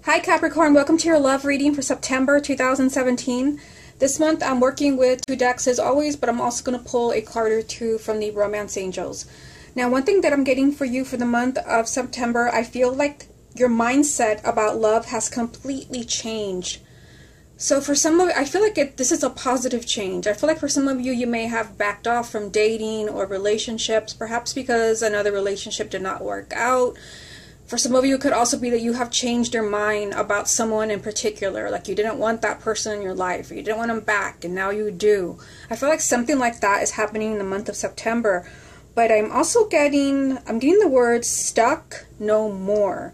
Hi Capricorn, welcome to your love reading for September 2017. This month I'm working with two decks as always, but I'm also going to pull a card or two from the Romance Angels. Now, one thing that I'm getting for you for the month of September, I feel like your mindset about love has completely changed. So for some of you, I feel like this is a positive change. I feel like for some of you, you may have backed off from dating or relationships, perhaps because another relationship did not work out. For some of you, it could also be that you have changed your mind about someone in particular, like you didn't want that person in your life, or you didn't want them back, and now you do. I feel like something like that is happening in the month of September. But I'm getting the word stuck no more.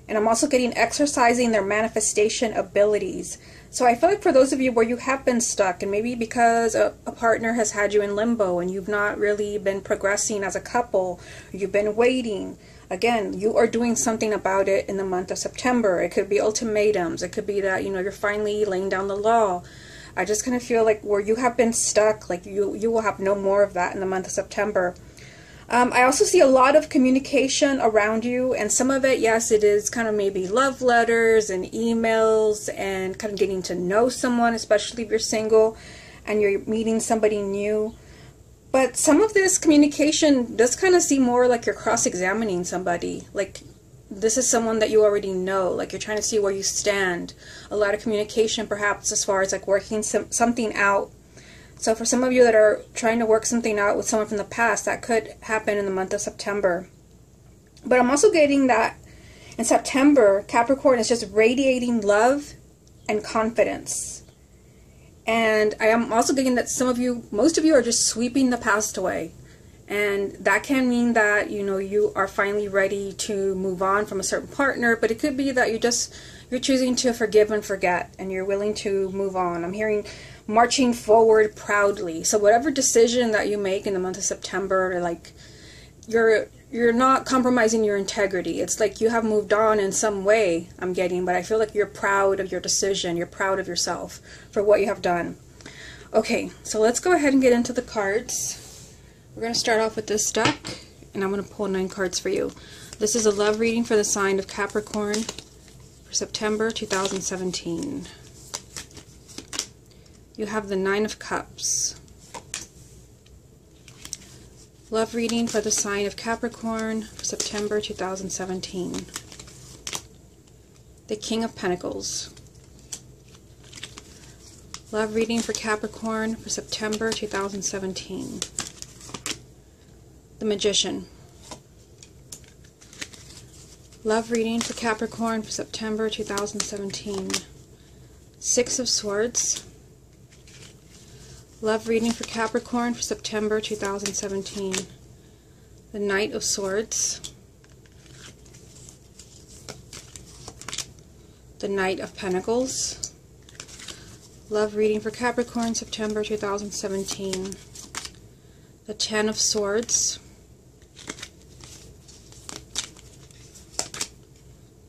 And I'm also getting exercising their manifestation abilities. So I feel like for those of you where you have been stuck, and maybe because a partner has had you in limbo and you've not really been progressing as a couple, or you've been waiting, again, you are doing something about it in the month of September. It could be ultimatums. It could be that, you're finally laying down the law. I just kind of feel like where you have been stuck, like you will have no more of that in the month of September. I also see a lot of communication around you, and some of it, yes, it is kind of maybe love letters and emails and kind of getting to know someone, especially if you're single and you're meeting somebody new. But some of this communication does kind of seem more like you're cross-examining somebody. Like this is someone that you already know. Like you're trying to see where you stand. A lot of communication perhaps as far as like working something out. So for some of you that are trying to work something out with someone from the past, that could happen in the month of September. But I'm also getting that in September, Capricorn is just radiating love and confidence. And I am also getting that most of you are just sweeping the past away. And that can mean that, you are finally ready to move on from a certain partner, but it could be that you're choosing to forgive and forget, and you're willing to move on. I'm hearing marching forward proudly. So whatever decision that you make in the month of September, like you're not compromising your integrity. It's like you have moved on in some way, I'm getting, but I feel like you're proud of your decision. You're proud of yourself for what you have done. Okay, so let's go ahead and get into the cards. We're going to start off with this deck, and I'm going to pull 9 cards for you. This is a love reading for the sign of Capricorn for September 2017. You have the 9 of Cups. Love reading for the sign of Capricorn for September 2017. The King of Pentacles. Love reading for Capricorn for September 2017. The Magician. Love reading for Capricorn for September 2017. 6 of Swords. Love reading for Capricorn for September 2017. The Knight of Swords. The Knight of Pentacles. Love reading for Capricorn, September 2017. The 10 of Swords.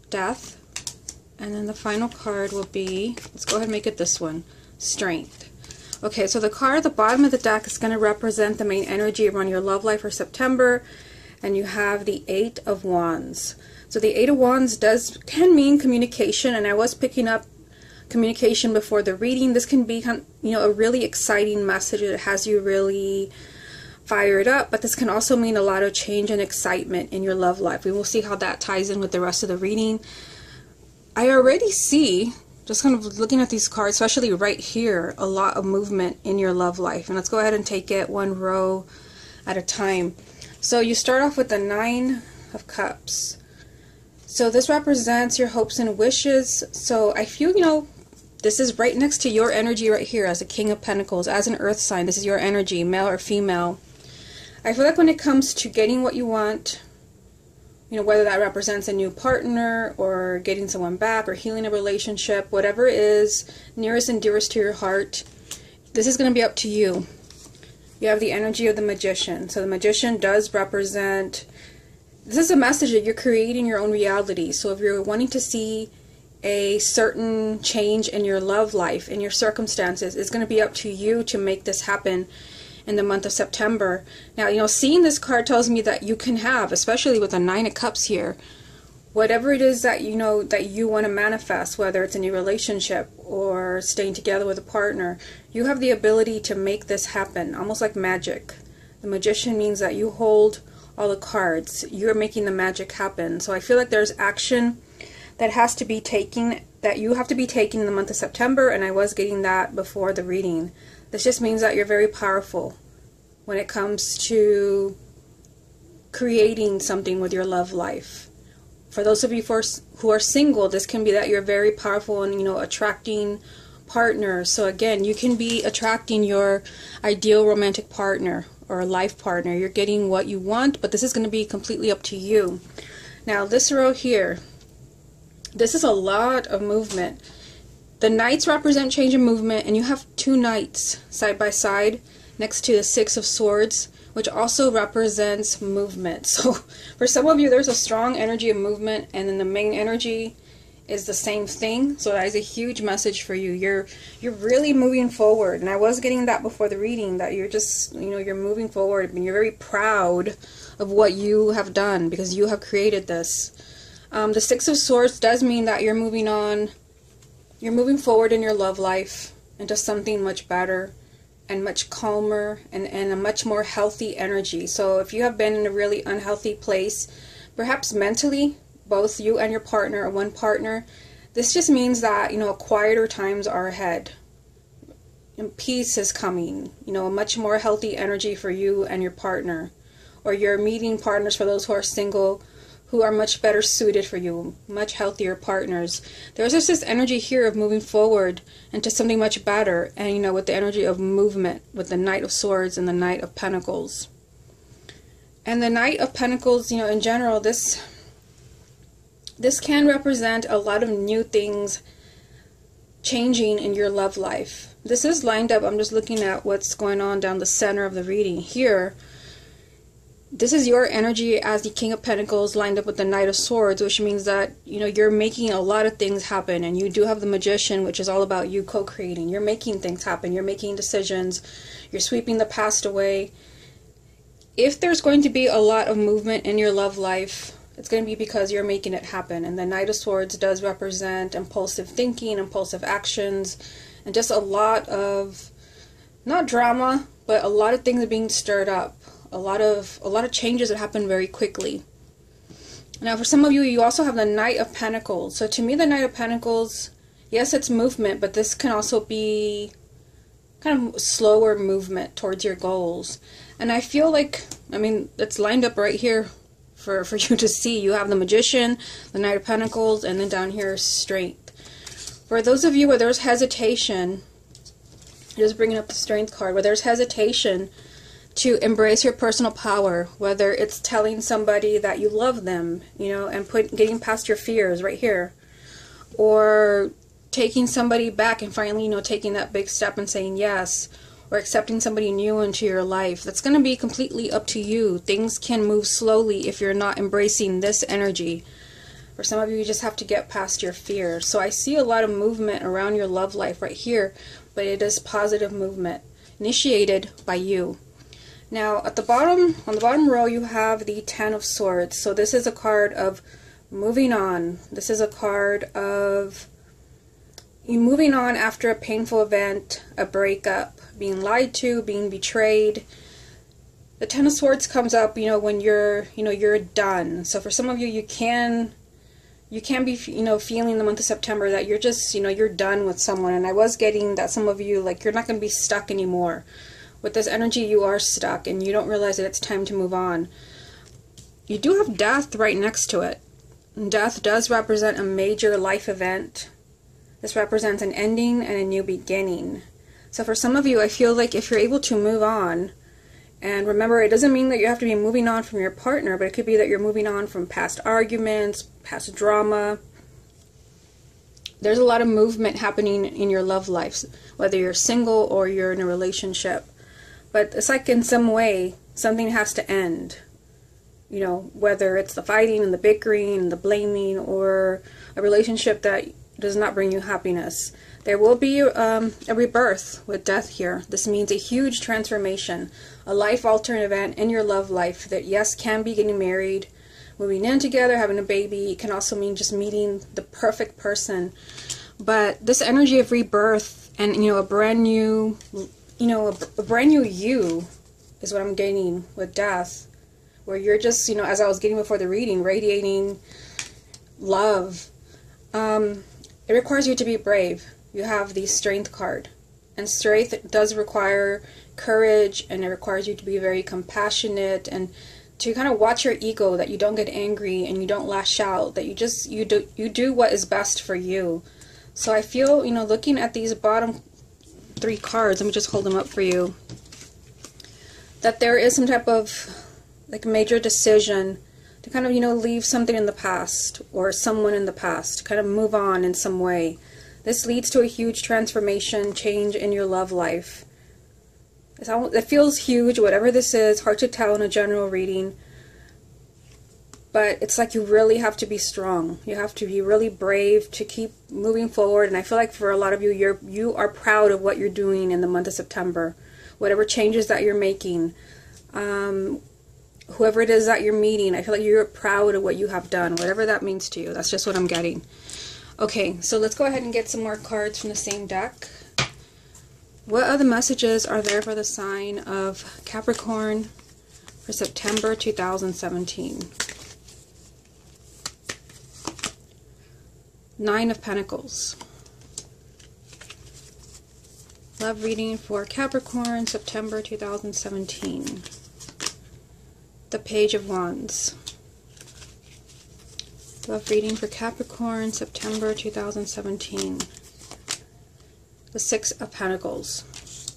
Death. And then the final card will be, let's go ahead and make it this one, Strength. Okay, so the card at the bottom of the deck is going to represent the main energy around your love life for September, and you have the 8 of Wands. So the 8 of Wands can mean communication, and I was picking up communication before the reading. This can be, a really exciting message that has you really fired up, but this can also mean a lot of change and excitement in your love life. We will see how that ties in with the rest of the reading. I already see, just kind of looking at these cards, especially right here, a lot of movement in your love life. And let's go ahead and take it one row at a time. So you start off with the 9 of Cups. So this represents your hopes and wishes. So I feel, this is right next to your energy right here as a King of Pentacles, as an earth sign. This is your energy, male or female. I feel like when it comes to getting what you want, whether that represents a new partner or getting someone back or healing a relationship, whatever is nearest and dearest to your heart, this is going to be up to you. You have the energy of the Magician. So the Magician does represent, this is a message that you're creating your own reality. So if you're wanting to see a certain change in your love life, in your circumstances, it's going to be up to you to make this happen in the month of September. Now, seeing this card tells me that you can have, especially with the 9 of Cups here, whatever it is that you know that you want to manifest, whether it's a new relationship or staying together with a partner, you have the ability to make this happen, almost like magic. The magician means that you hold all the cards. You're making the magic happen. So I feel like there's action that has to be taken, that you have to be taking in the month of September, and I was getting that before the reading. This just means that you're very powerful when it comes to creating something with your love life. For those of you who are single, this can be that you're very powerful in, attracting partners. So again, you can be attracting your ideal romantic partner or life partner. You're getting what you want, but this is going to be completely up to you. Now, this row here, this is a lot of movement. The knights represent change and movement, and you have two knights side by side next to the Six of Swords, which also represents movement. So for some of you, there's a strong energy of movement, and then the main energy is the same thing. So that is a huge message for you. You're really moving forward, and I was getting that before the reading, that you're just, you're moving forward, and you're very proud of what you have done because you have created this. The Six of Swords does mean that you're moving on. You're moving forward in your love life into something much better and much calmer and a much more healthy energy. So if you have been in a really unhealthy place, perhaps mentally, both you and your partner or one partner, this just means that, quieter times are ahead. And peace is coming, a much more healthy energy for you and your partner. Or you're meeting partners, for those who are single, who are much better suited for you, much healthier partners. There's just this energy here of moving forward into something much better, and with the energy of movement, with the Knight of Swords and the Knight of Pentacles. And the Knight of Pentacles, in general, this can represent a lot of new things changing in your love life. This is lined up, I'm just looking at what's going on down the center of the reading here. This is your energy as the King of Pentacles lined up with the Knight of Swords, which means that, you're making a lot of things happen. And you do have the Magician, which is all about you co-creating. You're making things happen. You're making decisions. You're sweeping the past away. If there's going to be a lot of movement in your love life, it's going to be because you're making it happen. And the Knight of Swords does represent impulsive thinking, impulsive actions, and just a lot of, not drama, but a lot of things are being stirred up. A lot of changes that happen very quickly. Now, for some of you, you also have the Knight of Pentacles. So to me, the Knight of Pentacles, yes, it's movement, but this can also be kind of slower movement towards your goals. And I feel like, it's lined up right here for you to see. You have the Magician, the Knight of Pentacles, and then down here, Strength. For those of you where there's hesitation, just bringing up the Strength card, where there's hesitation to embrace your personal power, whether it's telling somebody that you love them, and getting past your fears right here, or taking somebody back and finally, taking that big step and saying yes, or accepting somebody new into your life. That's going to be completely up to you. Things can move slowly if you're not embracing this energy. For some of you, you just have to get past your fears. So I see a lot of movement around your love life right here, but it is positive movement initiated by you. Now, at the bottom, on the bottom row, you have the Ten of Swords. So this is a card of moving on. This is a card of you moving on after a painful event, a breakup, being lied to, being betrayed. The Ten of Swords comes up, when you're done. So for some of you, you can be, feeling the month of September that you're just, you're done with someone. And I was getting that some of you, you're not going to be stuck anymore. With this energy, you are stuck, and you don't realize that it's time to move on. You do have death right next to it. And death does represent a major life event. This represents an ending and a new beginning. So for some of you, I feel like if you're able to move on, and remember, it doesn't mean that you have to be moving on from your partner, but it could be that you're moving on from past arguments, past drama. There's a lot of movement happening in your love life, whether you're single or you're in a relationship. But it's like in some way, something has to end. Whether it's the fighting and the bickering and the blaming, or a relationship that does not bring you happiness. There will be a rebirth with death here. This means a huge transformation, a life-altering event in your love life that, yes, can be getting married, moving in together, having a baby. It can also mean just meeting the perfect person. But this energy of rebirth and, a brand new, a brand new you is what I'm getting with death. Where you're just, as I was getting before the reading, radiating love. It requires you to be brave. You have the Strength card. And strength does require courage, and it requires you to be very compassionate and to kind of watch your ego, that you don't get angry and you don't lash out, that you do what is best for you. So I feel, looking at these bottom 3 cards, let me just hold them up for you, that there is some type of like major decision to kind of, leave something in the past or someone in the past, to kind of move on in some way. This leads to a huge transformation, change in your love life. It feels huge, whatever this is, hard to tell in a general reading. But it's like you really have to be strong. You have to be really brave to keep moving forward. And I feel like for a lot of you, you are proud of what you're doing in the month of September. Whatever changes that you're making. Whoever it is that you're meeting, I feel like you're proud of what you have done. Whatever that means to you. That's just what I'm getting. Okay, so let's go ahead and get some more cards from the same deck. What other messages are there for the sign of Capricorn for September 2017? 9 of Pentacles. Love reading for Capricorn, September 2017. The Page of Wands. Love reading for Capricorn, September 2017. The 6 of Pentacles.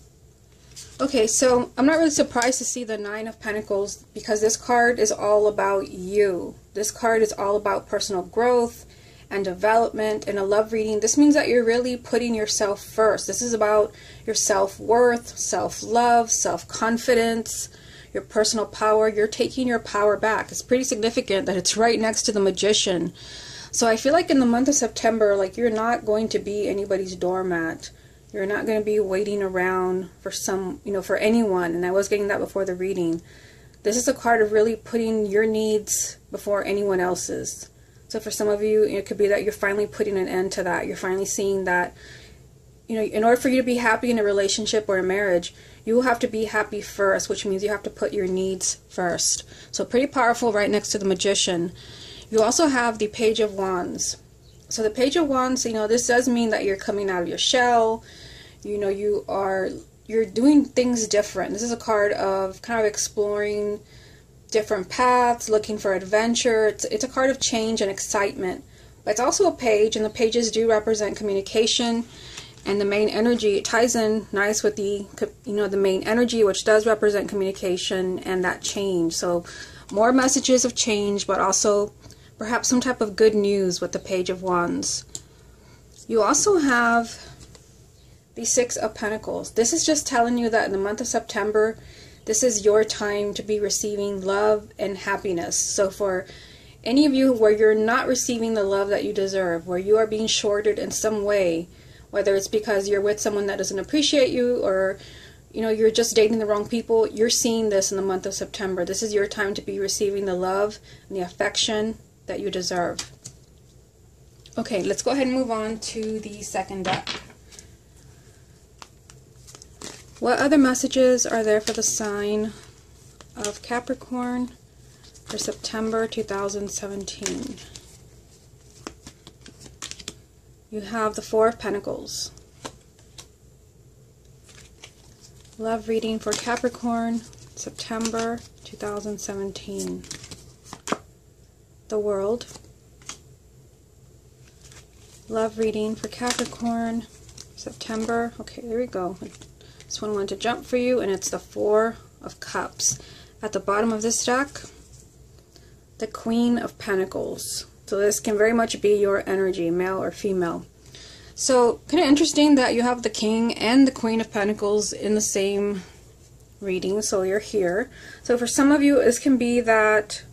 Okay, so I'm not really surprised to see the 9 of Pentacles, because this card is all about you. This card is all about personal growth and development. In a love reading, this means that you're really putting yourself first. This is about your self-worth, self-love, self-confidence, your personal power. You're taking your power back. It's pretty significant that it's right next to the Magician. So I feel like in the month of September, like, you're not going to be anybody's doormat. You're not going to be waiting around for for anyone. And I was getting that before the reading. This is a card of really putting your needs before anyone else's. So for some of you, it could be that you're finally putting an end to that. You're finally seeing that, in order for you to be happy in a relationship or a marriage, you will have to be happy first, which means you have to put your needs first. So pretty powerful right next to the Magician. You also have the Page of Wands. So the Page of Wands, this does mean that you're coming out of your shell. You're doing things different. This is a card of kind of exploring different paths, looking for adventure. It's a card of change and excitement. But it's also a page, and the pages do represent communication. And the main energy, it ties in nice with the main energy, which does represent communication and that change. So more messages of change, but also perhaps some type of good news with the Page of Wands. You also have the 6 of Pentacles. This is just telling you that in the month of September, this is your time to be receiving love and happiness. So for any of you where you're not receiving the love that you deserve, where you are being shorted in some way, whether it's because you're with someone that doesn't appreciate you, or you're just dating the wrong people, you're seeing this in the month of September. This is your time to be receiving the love and the affection that you deserve. Okay, let's go ahead and move on to the second deck. What other messages are there for the sign of Capricorn for September 2017? You have the 4 of Pentacles. Love reading for Capricorn, September 2017. The World. Love reading for Capricorn, September. Okay, there we go. This one wanted to jump for you, and it's the 4 of Cups. At the bottom of this deck, the Queen of Pentacles. So this can very much be your energy, male or female. So kind of interesting that you have the King and the Queen of Pentacles in the same reading. So you're here. So for some of you, this can be that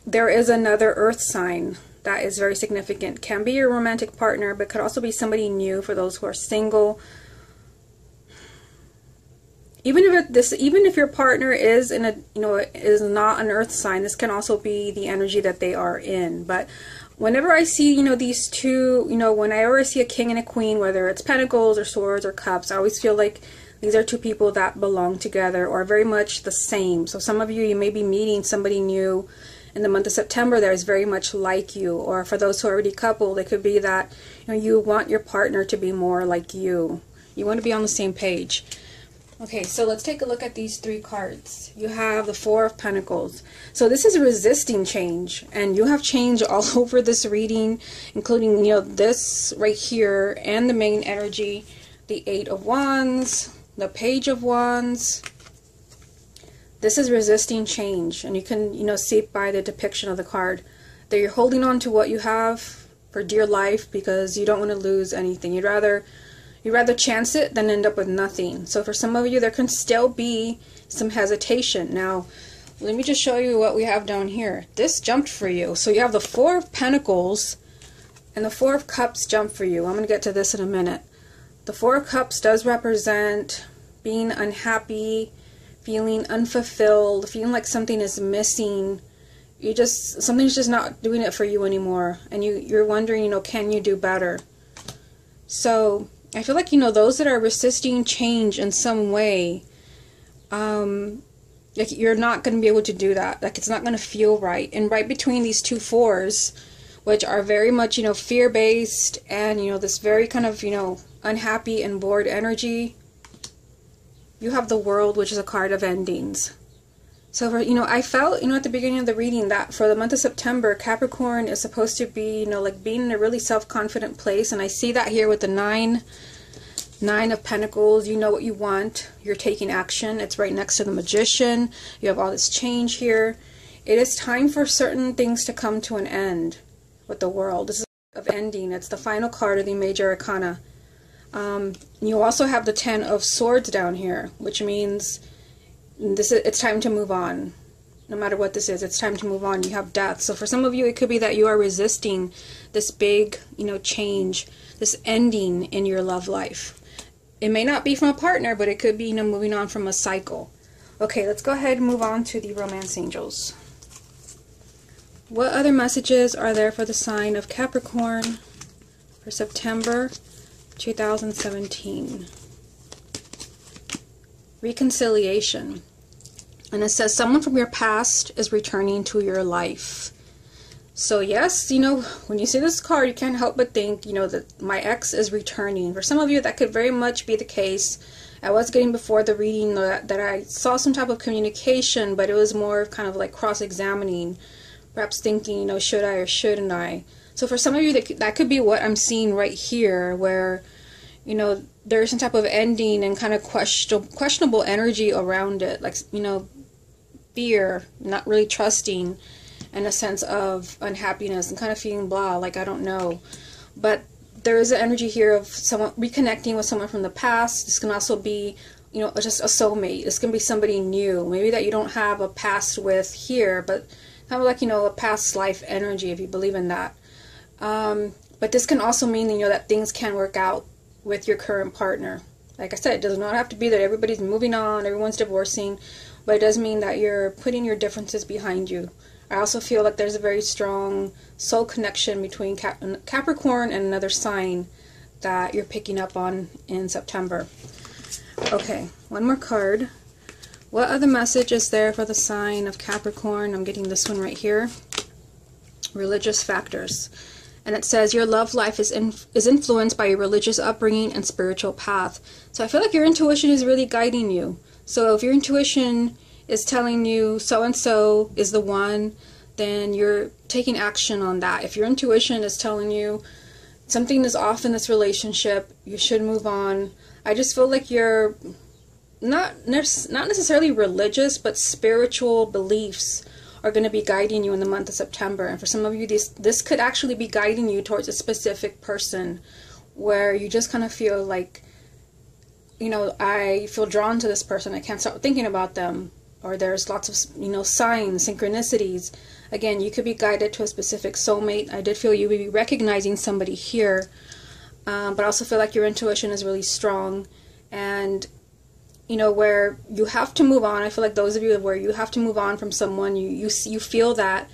there is another earth sign that is very significant. Can be your romantic partner, but could also be somebody new for those who are single. even if your partner is in a, is not an earth sign, this can also be the energy that they are in. But whenever I see, these two, whenever I see a king and a queen, whether it's pentacles or swords or cups, I always feel like these are two people that belong together or very much the same. So some of you may be meeting somebody new in the month of September that is very much like you. Or for those who are already coupled, it could be that you want your partner to be more like you. You want to be on the same page. Okay, so let's take a look at these three cards. You have the Four of Pentacles. So this is resisting change, and you have change all over this reading, including, this right here and the main energy, the Eight of Wands, the Page of Wands. This is resisting change, and you can, see by the depiction of the card that you're holding on to what you have for dear life because you don't want to lose anything. You'd rather chance it than end up with nothing. So for some of you, there can still be some hesitation. Now, let me just show you what we have down here. This jumped for you. So you have the Four of Pentacles and the Four of Cups jumped for you. I'm going to get to this in a minute. The Four of Cups does represent being unhappy, feeling unfulfilled, feeling like something is missing. Something's just not doing it for you anymore. And you're wondering, can you do better? So I feel like, those that are resisting change in some way, like you're not going to be able to do that. Like it's not going to feel right. And right between these two fours, which are very much, fear-based and, this very kind of, unhappy and bored energy, you have the World, which is a card of endings. So, I felt, at the beginning of the reading that for the month of September, Capricorn is supposed to be, like being in a really self-confident place. And I see that here with the Nine of Pentacles. You know what you want. You're taking action. It's right next to the Magician. You have all this change here. It is time for certain things to come to an end with the World. This is of ending. It's the final card of the Major Arcana. You also have the Ten of Swords down here, which means it's time to move on. No matter what this is, it's time to move on. You have Death. So for some of you, it could be that you are resisting this big, change, this ending in your love life. It may not be from a partner, but it could be, moving on from a cycle. Okay, let's go ahead and move on to the Romance Angels. What other messages are there for the sign of Capricorn for September 2017? Reconciliation. And it says someone from your past is returning to your life. So yes, when you see this card, you can't help but think, that my ex is returning. For some of you, that could very much be the case. I was getting before the reading that I saw some type of communication, but it was more kind of like cross-examining, perhaps thinking, should I or shouldn't I? So for some of you, that could be what I'm seeing right here, where, there's some type of ending and kind of questionable energy around it, like, fear, not really trusting, and a sense of unhappiness and kind of feeling blah, like I don't know. But there is an energy here of someone reconnecting with someone from the past. This can also be, just a soulmate. This can be somebody new, maybe that you don't have a past with here, but kind of like, a past life energy, if you believe in that. But this can also mean, that things can work out with your current partner. Like I said, it does not have to be that everybody's moving on, everyone's divorcing, but it does mean that you're putting your differences behind you. I also feel like there's a very strong soul connection between Capricorn and another sign that you're picking up on in September. Okay, one more card. What other message is there for the sign of Capricorn? I'm getting this one right here. Religious factors. And it says your love life is influenced by your religious upbringing and spiritual path. So I feel like your intuition is really guiding you. So if your intuition is telling you so-and-so is the one, then you're taking action on that. If your intuition is telling you something is off in this relationship, you should move on. I just feel like you're not necessarily religious, but spiritual beliefs are going to be guiding you in the month of September. And for some of you, this could actually be guiding you towards a specific person where you just kind of feel like, I feel drawn to this person. I can't stop thinking about them. Or there's lots of, signs, synchronicities. Again, you could be guided to a specific soulmate. I did feel you would be recognizing somebody here. But I also feel like your intuition is really strong. And, you know, where you have to move on. I feel like those of you where you have to move on from someone, you feel that,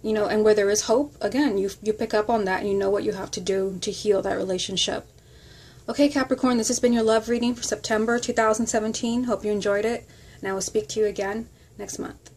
you know, and where there is hope, again, you pick up on that and you know what you have to do to heal that relationship. Okay, Capricorn, this has been your love reading for September 2017. Hope you enjoyed it, and I will speak to you again next month.